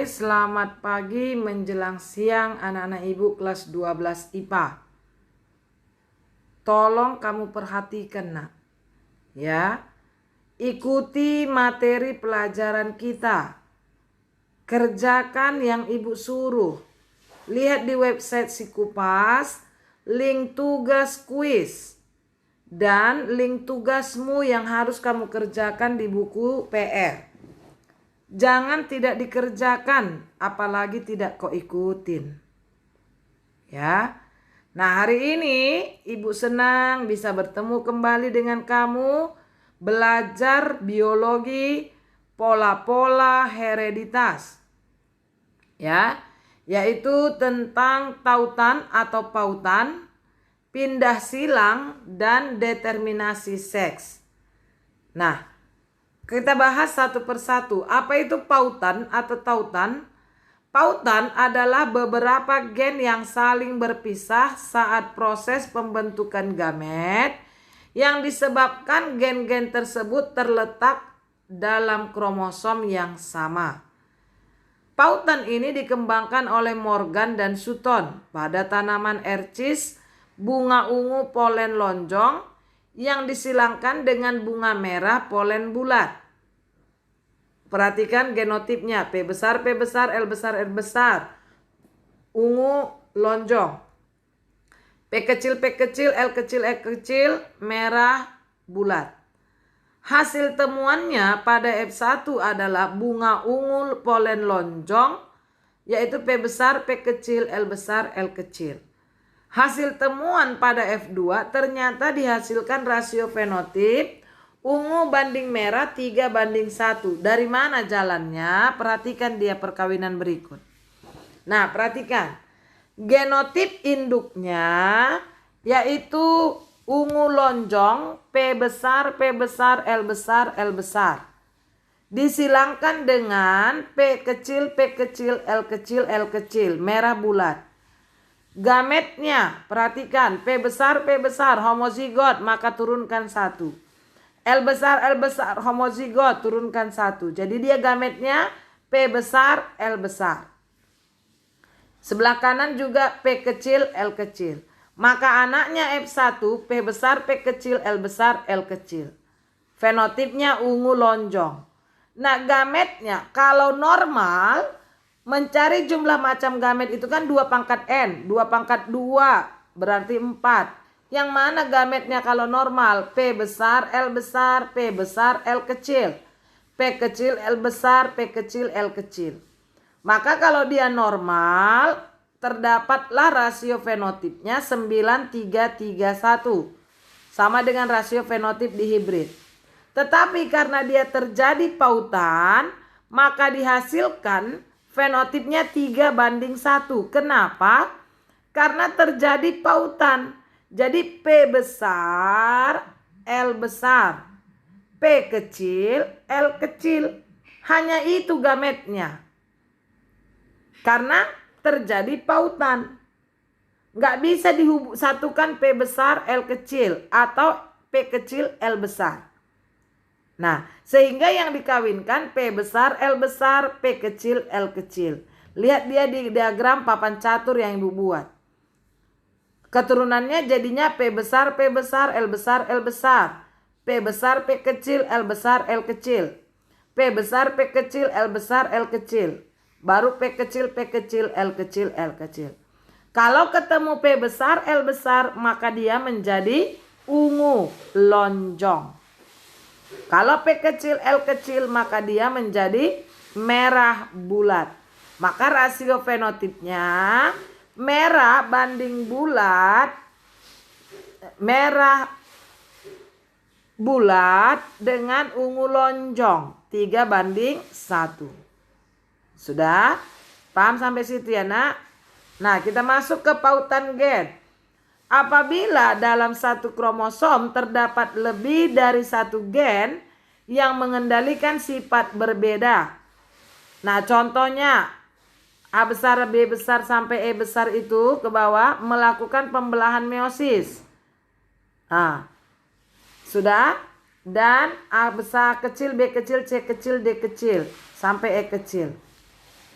Selamat pagi menjelang siang anak-anak ibu kelas 12 IPA. Tolong kamu perhatikan nak. Ya. Ikuti materi pelajaran kita. Kerjakan yang ibu suruh. Lihat di website Sikupas, link tugas kuis. Dan link tugasmu yang harus kamu kerjakan di buku PR. Jangan tidak dikerjakan, apalagi tidak kau ikutin. Ya. Nah, hari ini ibu senang bisa bertemu kembali dengan kamu belajar biologi pola-pola hereditas. Ya, yaitu tentang tautan atau pautan, pindah silang dan determinasi seks. Nah, kita bahas satu persatu. Apa itu pautan atau tautan? Pautan adalah beberapa gen yang saling berpisah saat proses pembentukan gamet yang disebabkan gen-gen tersebut terletak dalam kromosom yang sama. Pautan ini dikembangkan oleh Morgan dan Sutton pada tanaman ercis bunga ungu polen lonjong yang disilangkan dengan bunga merah polen bulat. Perhatikan genotipnya, P besar, P besar, L besar, L besar. Ungu lonjong. P kecil, L kecil, L kecil, merah bulat. Hasil temuannya pada F1 adalah bunga ungu polen lonjong, yaitu P besar, P kecil, L besar, L kecil. Hasil temuan pada F2 ternyata dihasilkan rasio fenotip ungu banding merah 3:1. Dari mana jalannya? Perhatikan dia perkawinan berikut. Nah, perhatikan. Genotip induknya yaitu ungu lonjong, P besar, L besar, L besar. Disilangkan dengan P kecil, L kecil, L kecil, merah bulat. Gametnya, perhatikan, P besar, homozigot, maka turunkan 1. L besar, homozigot, turunkan 1. Jadi dia gametnya P besar, L besar. Sebelah kanan juga P kecil, L kecil. Maka anaknya F1, P besar, P kecil, L besar, L kecil. Fenotipnya ungu lonjong. Nah, gametnya kalau normal, mencari jumlah macam gamet itu kan 2 pangkat N. 2 pangkat 2 berarti 4. Yang mana gametnya kalau normal? P besar, L besar, P besar, L kecil. P kecil, L besar, P kecil, L kecil. Maka kalau dia normal, terdapatlah rasio fenotipnya 9:3:1. Sama dengan rasio fenotip di hibrid. Tetapi karena dia terjadi pautan, maka dihasilkan fenotipnya 3:1. Kenapa? Karena terjadi pautan. Jadi P besar, L besar. P kecil, L kecil. Hanya itu gametnya. Karena terjadi pautan. Nggak bisa disatukan P besar, L kecil. Atau P kecil, L besar. Nah, sehingga yang dikawinkan P besar, L besar, P kecil, L kecil. Lihat dia di diagram papan catur yang ibu buat. Keturunannya jadinya P besar, L besar, L besar. P besar, P kecil, L besar, L kecil. P besar, P kecil, L besar, L kecil. Baru P kecil, L kecil, L kecil. Kalau ketemu P besar, L besar, maka dia menjadi ungu lonjong. Kalau P kecil, L kecil, maka dia menjadi merah bulat. Maka rasio fenotipnya merah banding bulat, merah bulat dengan ungu lonjong 3:1. Sudah? Paham sampai situ ya nak? Nah, kita masuk ke pautan gen. Apabila dalam satu kromosom terdapat lebih dari satu gen yang mengendalikan sifat berbeda. Nah, contohnya A besar, B besar sampai E besar itu ke bawah melakukan pembelahan meiosis. Nah, sudah? Dan A besar kecil, B kecil, C kecil, D kecil sampai E kecil.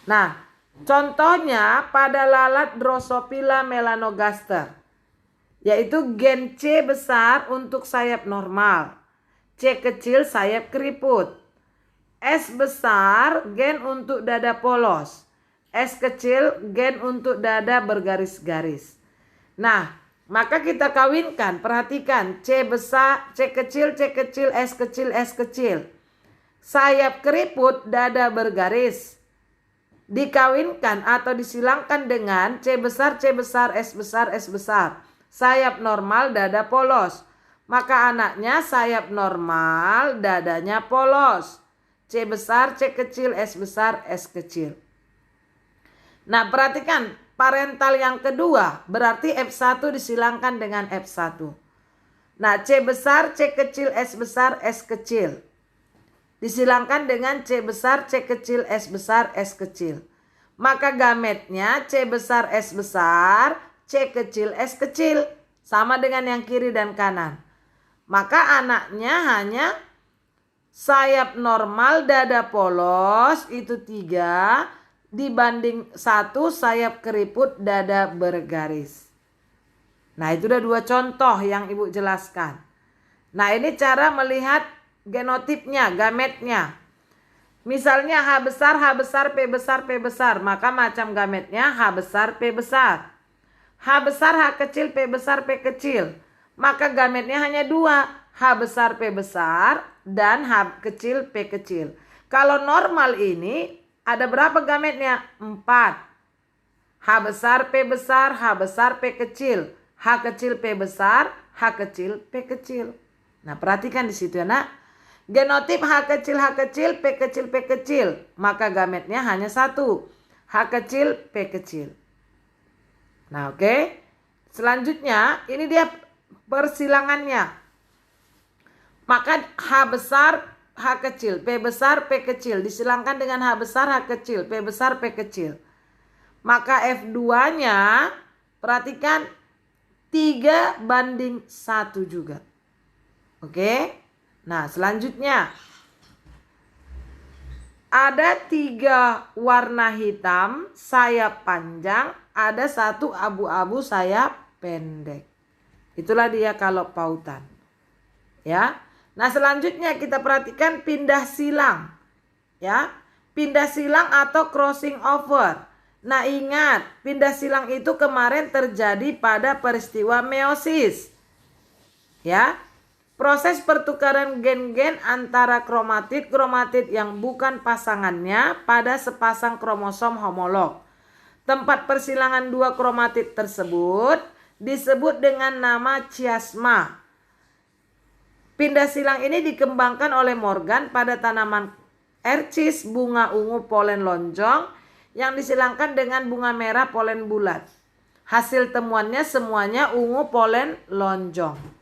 Nah, contohnya pada lalat Drosophila melanogaster, yaitu gen C besar untuk sayap normal, C kecil sayap keriput, S besar gen untuk dada polos, S kecil gen untuk dada bergaris-garis. Nah, maka kita kawinkan, perhatikan, C besar, C kecil, S kecil, S kecil. Sayap keriput, dada bergaris. Dikawinkan atau disilangkan dengan C besar, S besar, S besar. Sayap normal, dada polos. Maka anaknya sayap normal, dadanya polos. C besar, C kecil, S besar, S kecil. Nah, perhatikan parental yang kedua, berarti F1 disilangkan dengan F1. Nah, C besar, C kecil, S besar, S kecil. Disilangkan dengan C besar, C kecil, S besar, S kecil. Maka gametnya C besar, S besar, C kecil, S kecil. Sama dengan yang kiri dan kanan. Maka anaknya hanya sayap normal dada polos itu 3 dibanding 1 sayap keriput dada bergaris. Nah, itu udah 2 contoh yang Ibu jelaskan. Nah, ini cara melihat genotipnya, gametnya. Misalnya H besar, P besar, P besar. Maka macam gametnya H besar, P besar. H besar, H kecil, P besar, P kecil. Maka gametnya hanya 2. H besar, P besar, dan H kecil, P kecil. Kalau normal ini ada berapa gametnya? 4. H besar, P besar, H besar, P kecil. H kecil, P besar, H kecil, P kecil. Nah, perhatikan di situ ya, nak. Genotip H kecil, P kecil, P kecil. Maka gametnya hanya 1. H kecil, P kecil. Nah, oke. Selanjutnya, ini dia persilangannya. Maka H besar, H kecil, P besar, P kecil. Disilangkan dengan H besar, H kecil, P besar, P kecil. Maka F2-nya, perhatikan, 3:1 juga. Oke. Nah, selanjutnya. Ada 3 warna hitam, sayap panjang. Ada 1 abu-abu, sayap pendek. Itulah dia kalau pautan. Ya. Nah, selanjutnya kita perhatikan pindah silang. Ya, pindah silang atau crossing over. Nah, ingat, pindah silang itu kemarin terjadi pada peristiwa meiosis. Ya. Proses pertukaran gen-gen antara kromatid yang bukan pasangannya pada sepasang kromosom homolog. Tempat persilangan 2 kromatid tersebut disebut dengan nama chiasma. Pindah silang ini dikembangkan oleh Morgan pada tanaman ercis bunga ungu polen lonjong yang disilangkan dengan bunga merah polen bulat. Hasil temuannya semuanya ungu polen lonjong.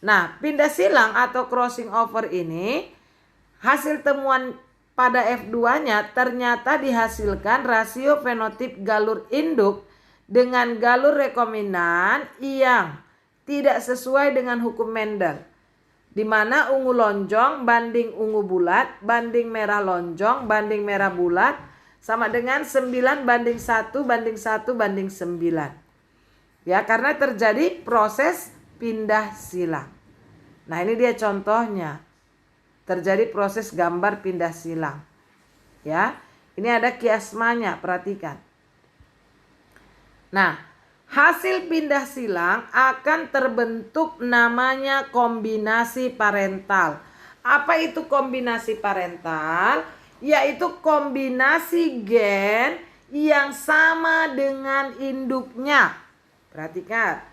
Nah, pindah silang atau crossing over ini hasil temuan pada F2-nya ternyata dihasilkan rasio fenotip galur induk dengan galur rekombinant yang tidak sesuai dengan hukum Mendel. Di mana ungu lonjong banding ungu bulat banding merah lonjong banding merah bulat sama dengan 9:1:1:9. Ya, karena terjadi proses pindah silang. Nah, ini dia contohnya. Terjadi proses gambar pindah silang. Ya, ini ada kiasmanya, perhatikan. Nah, hasil pindah silang akan terbentuk namanya kombinasi parental. Apa itu kombinasi parental? Yaitu kombinasi gen yang sama dengan induknya. Perhatikan.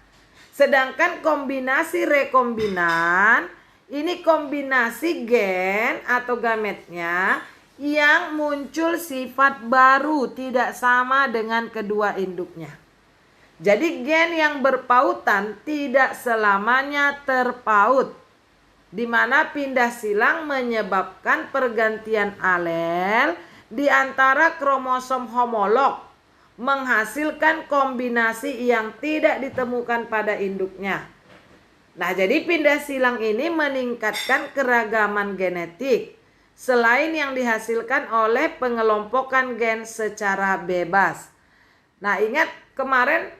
Sedangkan kombinasi rekombinan ini kombinasi gen atau gametnya yang muncul sifat baru tidak sama dengan kedua induknya. Jadi gen yang berpautan tidak selamanya terpaut, di mana pindah silang menyebabkan pergantian alel di antara kromosom homolog, menghasilkan kombinasi yang tidak ditemukan pada induknya. Nah, jadi pindah silang ini meningkatkan keragaman genetik, selain yang dihasilkan oleh pengelompokan gen secara bebas. Nah, ingat kemarin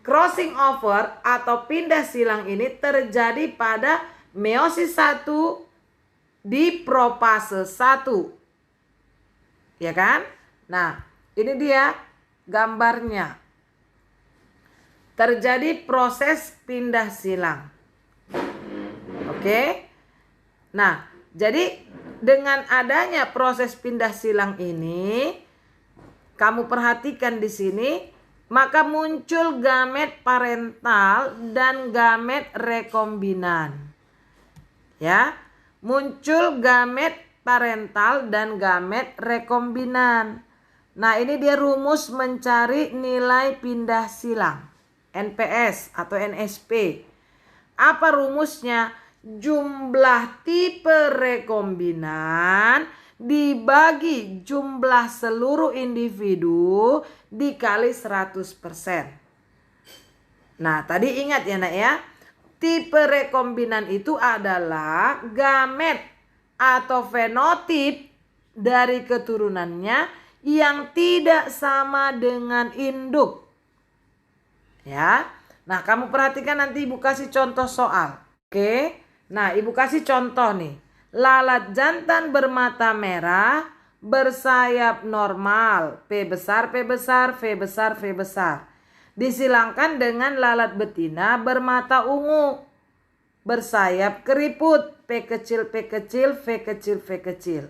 crossing over atau pindah silang ini terjadi pada meiosis 1 di profase 1. Ya kan? Nah, ini dia gambarnya. Terjadi proses pindah silang. Oke? Nah, jadi dengan adanya proses pindah silang ini, kamu perhatikan di sini, maka muncul gamet parental dan gamet rekombinan. Ya, muncul gamet parental dan gamet rekombinan. Nah, ini dia rumus mencari nilai pindah silang, NPS atau NSP. Apa rumusnya? Jumlah tipe rekombinan dibagi jumlah seluruh individu dikali 100%. Nah, tadi ingat ya nak ya, tipe rekombinan itu adalah gamet atau fenotip dari keturunannya yang tidak sama dengan induk. Ya. Nah, kamu perhatikan nanti Ibu kasih contoh soal. Oke. Nah, Ibu kasih contoh nih. Lalat jantan bermata merah, bersayap normal, P besar, P besar, V besar, V besar. Disilangkan dengan lalat betina bermata ungu, bersayap keriput, P kecil, P kecil, V kecil, V kecil.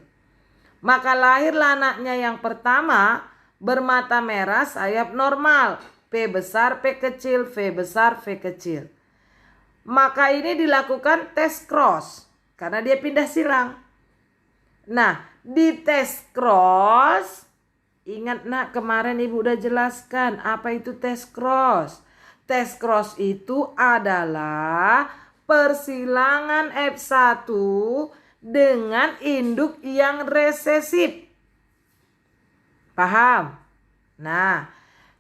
Maka lahirlah anaknya yang pertama bermata merah, sayap normal, P besar, P kecil, V besar, V kecil. Maka ini dilakukan tes cross karena dia pindah silang. Nah, di tes cross, ingat nak kemarin Ibu udah jelaskan apa itu tes cross. Tes cross itu adalah persilangan F1 dengan induk yang resesif. Paham? Nah,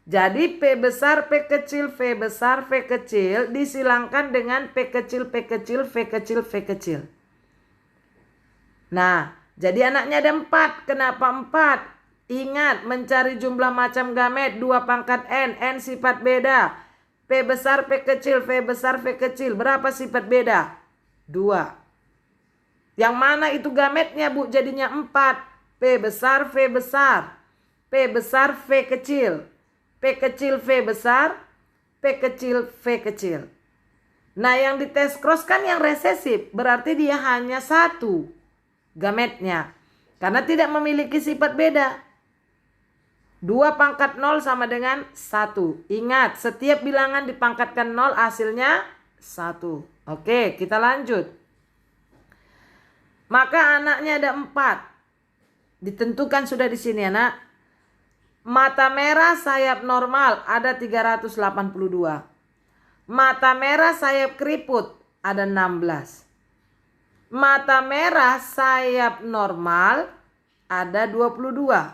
jadi P besar, P kecil, V besar, V kecil disilangkan dengan P kecil, P kecil, V kecil, V kecil. Nah, jadi anaknya ada 4. Kenapa 4? Ingat, mencari jumlah macam gamet 2 pangkat N sifat beda. P besar, P kecil, V besar, V kecil. Berapa sifat beda? 2. Yang mana itu gametnya, Bu? Jadinya 4. P besar, V besar. P besar, V kecil. P kecil, V besar. P kecil, V kecil. Nah, yang di tes cross kan yang resesif. Berarti dia hanya 1 gametnya. Karena tidak memiliki sifat beda. 2 pangkat 0 sama dengan 1. Ingat, setiap bilangan dipangkatkan 0 hasilnya 1. Oke, kita lanjut. Maka anaknya ada 4. Ditentukan sudah di sini anak. Mata merah sayap normal ada 382. Mata merah sayap keriput ada 16. Mata merah sayap normal ada 22.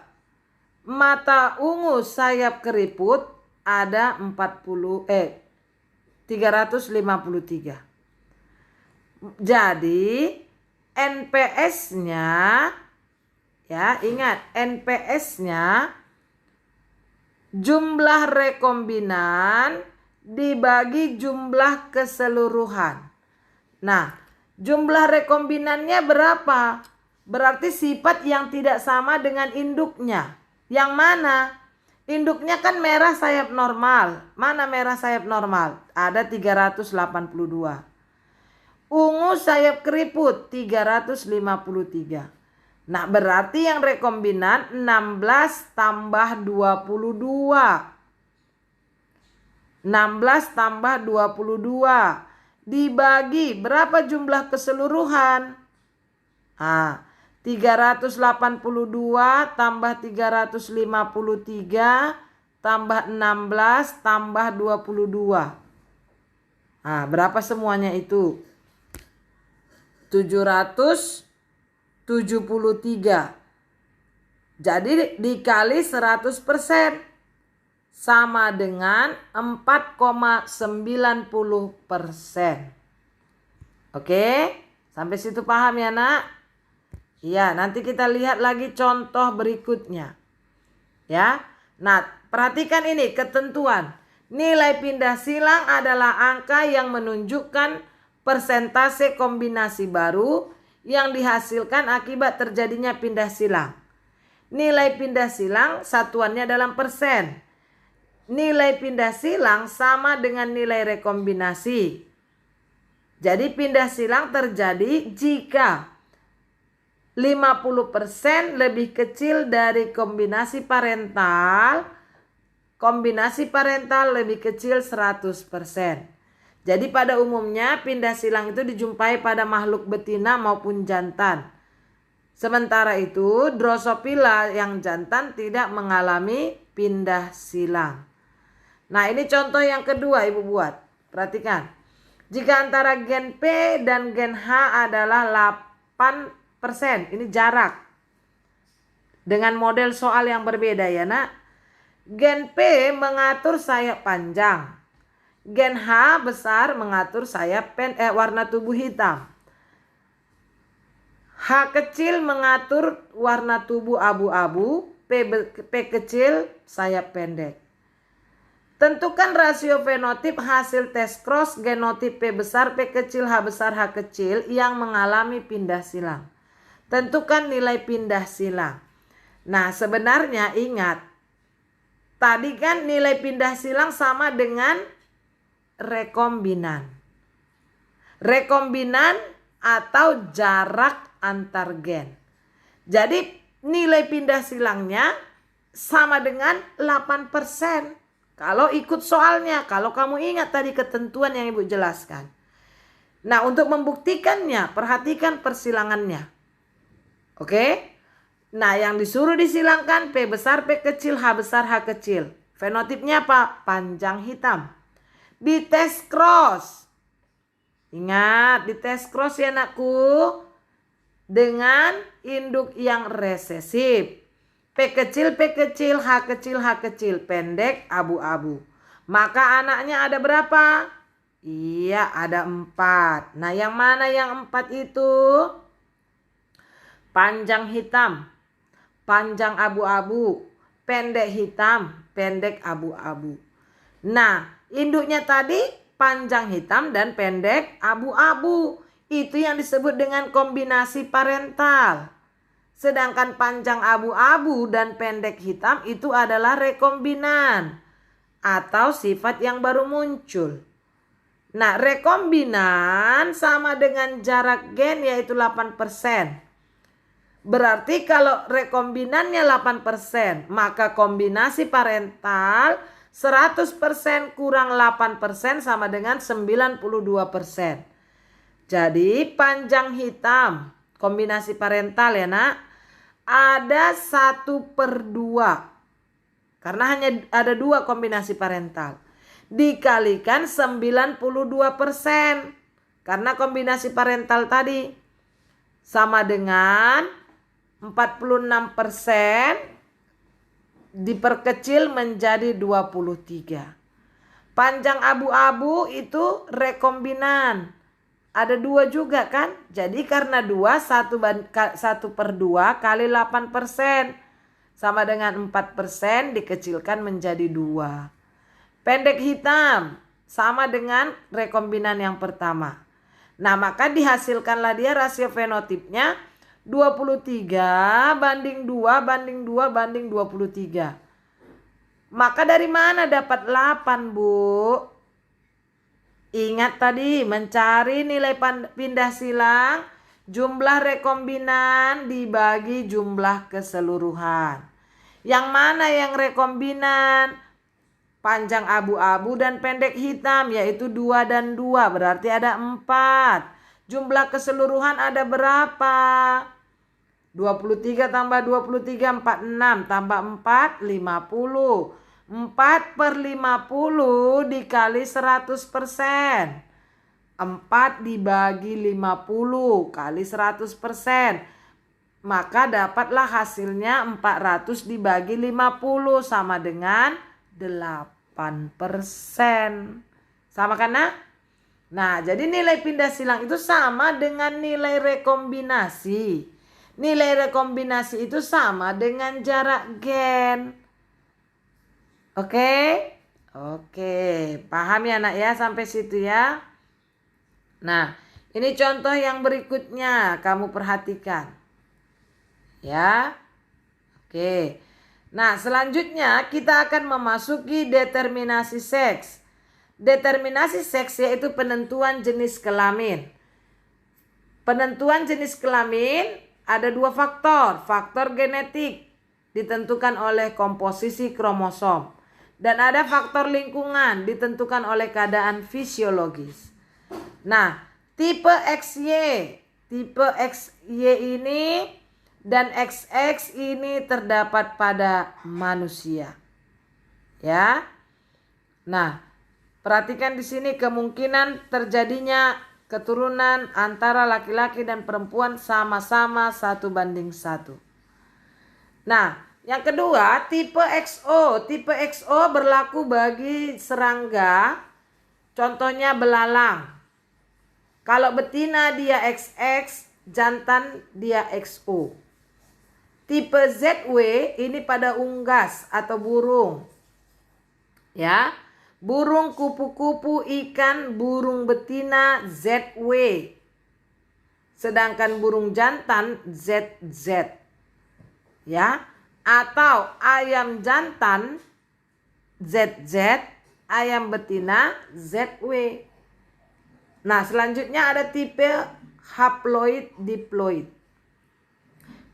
Mata ungu sayap keriput ada 353. Jadi NPS-nya, ya ingat, NPS-nya jumlah rekombinan dibagi jumlah keseluruhan. Nah, jumlah rekombinannya berapa? Berarti sifat yang tidak sama dengan induknya. Yang mana? Induknya kan merah sayap normal. Mana merah sayap normal? Ada 382. Ungu sayap keriput 353. Nah, berarti yang rekombinan 16 tambah 22. 16 tambah 22. Dibagi berapa jumlah keseluruhan? 382 tambah 353 tambah 16 tambah 22. Berapa semuanya itu? 773. Jadi dikali 100% sama dengan 4,90%. Oke, sampai situ paham ya nak? Iya, nanti kita lihat lagi contoh berikutnya. Ya. Nah, perhatikan ini ketentuan. Nilai pindah silang adalah angka yang menunjukkan persentase kombinasi baru yang dihasilkan akibat terjadinya pindah silang. Nilai pindah silang satuannya dalam persen. Nilai pindah silang sama dengan nilai rekombinasi. Jadi pindah silang terjadi jika 50% lebih kecil dari kombinasi parental lebih kecil 100%. Jadi pada umumnya pindah silang itu dijumpai pada makhluk betina maupun jantan. Sementara itu Drosophila yang jantan tidak mengalami pindah silang. Nah, ini contoh yang kedua Ibu buat. Perhatikan. Jika antara gen P dan gen H adalah 8%, ini jarak. Dengan model soal yang berbeda ya nak. Gen P mengatur sayap panjang. Gen H besar mengatur sayap warna tubuh hitam. H kecil mengatur warna tubuh abu-abu. P kecil sayap pendek. Tentukan rasio fenotip hasil tes cross genotip P besar, P kecil, H besar, H kecil yang mengalami pindah silang. Tentukan nilai pindah silang. Nah, sebenarnya ingat, tadi kan nilai pindah silang sama dengan rekombinan. Rekombinan atau jarak antar gen. Jadi nilai pindah silangnya sama dengan 8%. Kalau ikut soalnya, kalau kamu ingat tadi ketentuan yang Ibu jelaskan. Nah, untuk membuktikannya, perhatikan persilangannya. Oke? Nah, yang disuruh disilangkan P besar, P kecil, H besar, H kecil. Fenotipnya apa? Panjang hitam. Di tes cross. Ingat, di tes cross ya anakku. Dengan induk yang resesif. P kecil, H kecil, pendek, abu-abu. Maka anaknya ada berapa? Iya, ada 4. Nah, yang mana yang 4 itu? Panjang hitam, panjang abu-abu, pendek hitam, pendek abu-abu. Nah, induknya tadi panjang hitam dan pendek abu-abu. Itu yang disebut dengan kombinasi parental. Sedangkan panjang abu-abu dan pendek hitam itu adalah rekombinan atau sifat yang baru muncul. Nah, rekombinan sama dengan jarak gen yaitu 8%. Berarti kalau rekombinannya 8%, maka kombinasi parental 100% kurang 8% sama dengan 92%. Jadi panjang hitam kombinasi parental ya nak, ada 1/2. Karena hanya ada 2 kombinasi parental. Dikalikan 92%. Karena kombinasi parental tadi sama dengan 46% diperkecil menjadi 23. Panjang abu-abu itu rekombinan. Ada 2 juga kan? Jadi karena 2, 1/2 kali 8%. Sama dengan 4% dikecilkan menjadi 2. Pendek hitam sama dengan rekombinan yang pertama. Nah, maka dihasilkanlah dia rasio fenotipnya 23 banding 2 banding 2 banding 23. Maka dari mana dapat 8, Bu? Ingat tadi mencari nilai pindah silang, jumlah rekombinan dibagi jumlah keseluruhan. Yang mana yang rekombinan? Panjang abu-abu dan pendek hitam yaitu 2 dan 2 berarti ada 4. Jumlah keseluruhan ada berapa? 23 tambah 23 46 tambah 4 50. 4/50 dikali 100%. 4 dibagi 50 kali 100%. Maka dapatlah hasilnya 400 dibagi 50 sama dengan 8%. Sama kan nak? Nah, jadi nilai pindah silang itu sama dengan nilai rekombinasi. Nilai rekombinasi itu sama dengan jarak gen. Oke? Oke, paham ya nak ya sampai situ ya. Nah, ini contoh yang berikutnya kamu perhatikan. Ya. Oke. Nah, selanjutnya kita akan memasuki determinasi seks. Determinasi seks yaitu penentuan jenis kelamin. Penentuan jenis kelamin ada dua faktor. Faktor genetik ditentukan oleh komposisi kromosom. Dan ada faktor lingkungan ditentukan oleh keadaan fisiologis. Nah, tipe XY. Tipe XY ini dan XX ini terdapat pada manusia. Ya. Nah, perhatikan di sini kemungkinan terjadinya keturunan antara laki-laki dan perempuan sama-sama 1:1. Nah, yang kedua tipe XO. Tipe XO berlaku bagi serangga. Contohnya belalang. Kalau betina dia XX, jantan dia XO. Tipe ZW ini pada unggas atau burung. Ya. Burung kupu-kupu, ikan, burung betina ZW. Sedangkan burung jantan ZZ. Ya. Atau ayam jantan ZZ, ayam betina ZW. Nah, selanjutnya ada tipe haploid diploid.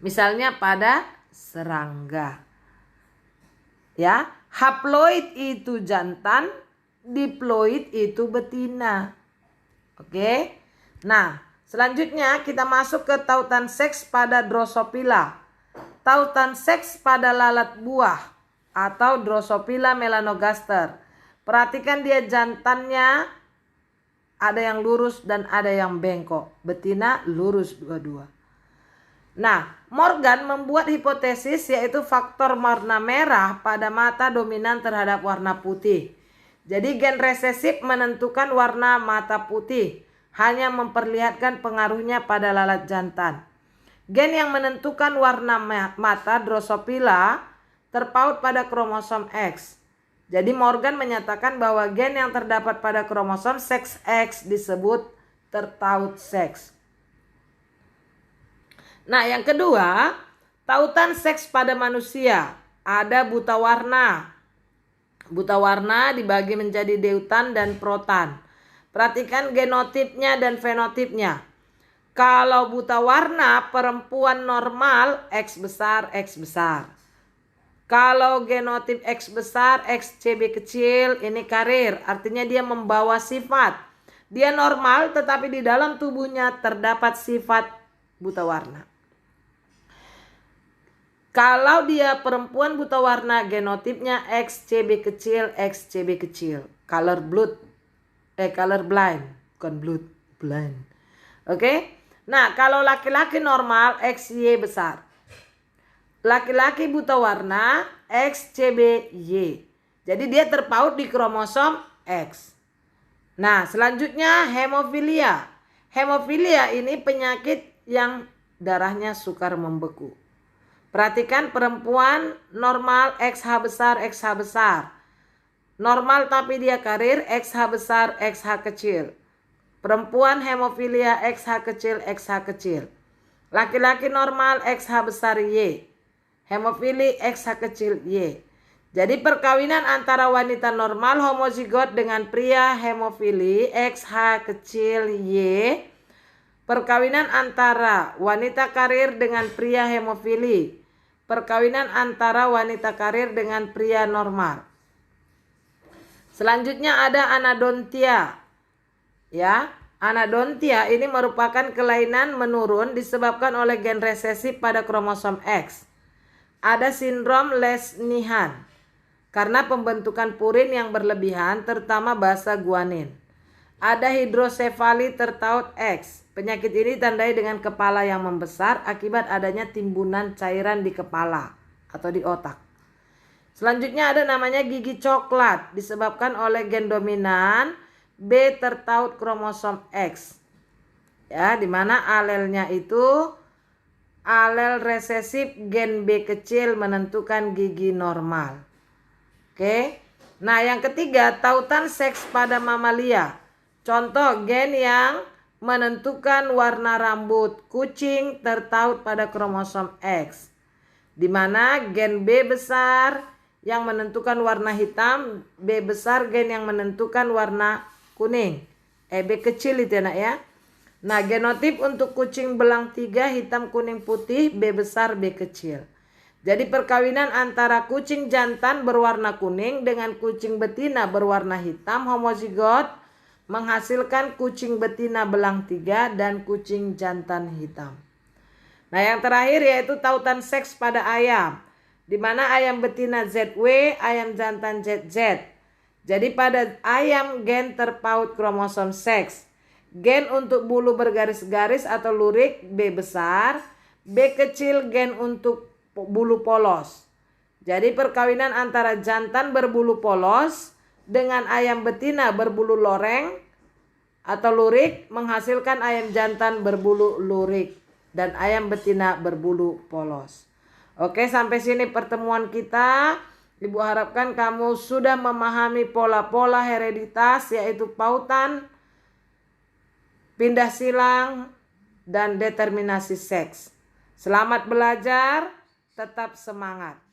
Misalnya pada serangga. Ya, haploid itu jantan, diploid itu betina. Oke. Nah, selanjutnya kita masuk ke tautan seks pada Drosophila. Tautan seks pada lalat buah atau Drosophila melanogaster. Perhatikan dia jantannya ada yang lurus dan ada yang bengkok. Betina lurus dua-dua. Nah, Morgan membuat hipotesis yaitu faktor warna merah pada mata dominan terhadap warna putih. Jadi gen resesif menentukan warna mata putih, hanya memperlihatkan pengaruhnya pada lalat jantan. Gen yang menentukan warna mata Drosophila terpaut pada kromosom X. Jadi Morgan menyatakan bahwa gen yang terdapat pada kromosom seks X disebut tertaut seks. Nah, yang kedua, tautan seks pada manusia. Ada buta warna. Buta warna dibagi menjadi deutan dan protan. Perhatikan genotipnya dan fenotipnya. Kalau buta warna perempuan normal X besar, X besar. Kalau genotip X besar, XCB kecil, ini karir. Artinya dia membawa sifat. Dia normal tetapi di dalam tubuhnya terdapat sifat buta warna. Kalau dia perempuan buta warna, genotipnya XCB kecil, XCB kecil. Color blind, bukan blind. Oke? Nah, kalau laki-laki normal XY besar. Laki-laki buta warna XCBY. Jadi dia terpaut di kromosom X. Nah, selanjutnya hemofilia. Hemofilia ini penyakit yang darahnya sukar membeku. Perhatikan perempuan normal XH besar, XH besar. Normal tapi dia karir XH besar, XH kecil. Perempuan hemofilia XH kecil, XH kecil. Laki-laki normal XH besar Y. Hemofili XH kecil Y. Jadi perkawinan antara wanita normal homozigot dengan pria hemofili XH kecil Y. Perkawinan antara wanita karir dengan pria hemofili. Perkawinan antara wanita karir dengan pria normal. Selanjutnya ada anadontia. Ya, anadontia ini merupakan kelainan menurun disebabkan oleh gen resesif pada kromosom X. Ada sindrom Lesch-Nyhan karena pembentukan purin yang berlebihan terutama basa guanin. Ada hidrosefali tertaut X. Penyakit ini ditandai dengan kepala yang membesar akibat adanya timbunan cairan di kepala atau di otak. Selanjutnya ada namanya gigi coklat disebabkan oleh gen dominan B tertaut kromosom X. Ya, di mana alelnya itu alel resesif gen B kecil menentukan gigi normal. Oke. Nah, yang ketiga, tautan seks pada mamalia. Contoh gen yang menentukan warna rambut kucing tertaut pada kromosom X, di mana gen B besar yang menentukan warna hitam, B besar gen yang menentukan warna kuning. B kecil itu ya, ya. Nah, genotip untuk kucing belang 3 hitam kuning putih, B besar B kecil. Jadi perkawinan antara kucing jantan berwarna kuning dengan kucing betina berwarna hitam homozigot menghasilkan kucing betina belang 3 dan kucing jantan hitam. Nah, yang terakhir yaitu tautan seks pada ayam, di mana ayam betina ZW, ayam jantan ZZ. Jadi pada ayam gen terpaut kromosom seks, gen untuk bulu bergaris-garis atau lurik B besar, B kecil gen untuk bulu polos. Jadi perkawinan antara jantan berbulu polos dengan ayam betina berbulu loreng atau lurik menghasilkan ayam jantan berbulu lurik dan ayam betina berbulu polos. Oke, sampai sini pertemuan kita. Ibu harapkan kamu sudah memahami pola-pola hereditas, yaitu pautan, pindah silang, dan determinasi seks. Selamat belajar, tetap semangat.